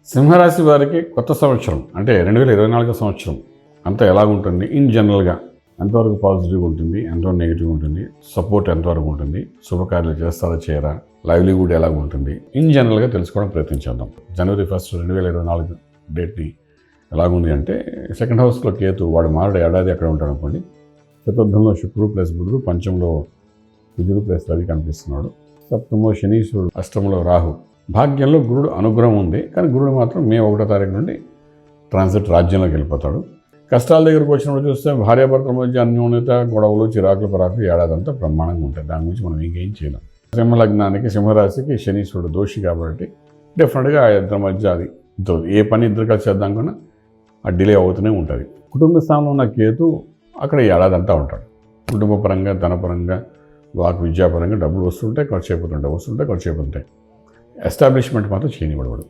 సింహరాశి వారికి కొత్త సంవత్సరం అంటే 2024 సంవత్సరం అంతా ఎలాగుంటుంది ఇన్ జనరల్గా ఎంతవరకు పాజిటివ్గా ఉంటుంది, ఎంతవరకు నెగిటివ్గా ఉంటుంది, సపోర్ట్ ఎంతవరకు ఉంటుంది, శుభకార్యాలు చేస్తారా చేయరా, లైవ్లీహుడ్ ఎలాగ ఉంటుంది ఇన్ జనరల్గా తెలుసుకోవడం ప్రయత్నించేద్దాం. జనవరి 1 2024 డేట్ని ఎలాగుంది అంటే సెకండ్ హౌస్లో కేతు వాడు మారడు ఏడాది అక్కడ ఉంటాడు అనుకోండి. చతుర్థంలో శుక్రుడు ప్లస్ బుధుడు, పంచంలో కుజుడు ప్లస్ రవి కనిపిస్తున్నాడు. సప్తమంలో శనీశ్వరుడు, అష్టమంలో రాహు. భాగ్యంలో గురుడు అనుగ్రహం ఉంది, కానీ గురుడు మాత్రం మే 1వ తారీఖు నుండి ట్రాన్సిట్ రాజ్యంలోకి వెళ్ళిపోతాడు. కష్టాల దగ్గరకు వచ్చినప్పుడు చూస్తే భార్యాభర్తల మధ్య అన్యోన్యత, గొడవలు, చిరాకులు, పరాకులు ఏడాదంతా బ్రహ్మాండంగా ఉంటాయి. దాని గురించి మనం ఇంకేం చేయలేం. సింహలగ్నానికి సింహరాశికి శనీశ్వరుడు దోషి కాబట్టి డెఫినెట్గా ఆ ఇద్దరి మధ్య అది ఏ పని ఇద్దరు కలిసి చేద్దాం కన్నా ఆ డిలే అవుతూనే ఉంటుంది. కుటుంబ స్థానంలో ఉన్న కేతు అక్కడ ఏడాదంతా ఉంటాడు. కుటుంబ పరంగా, ధనపరంగా, విద్యాపరంగా డబ్బులు వస్తుంటాయి, ఖర్చు అయిపోతుంటాయి, ఖర్చు అయిపోతుంటాయి. ఎస్టాబ్లిష్మెంట్ మాత్రం చేయనివ్వడు.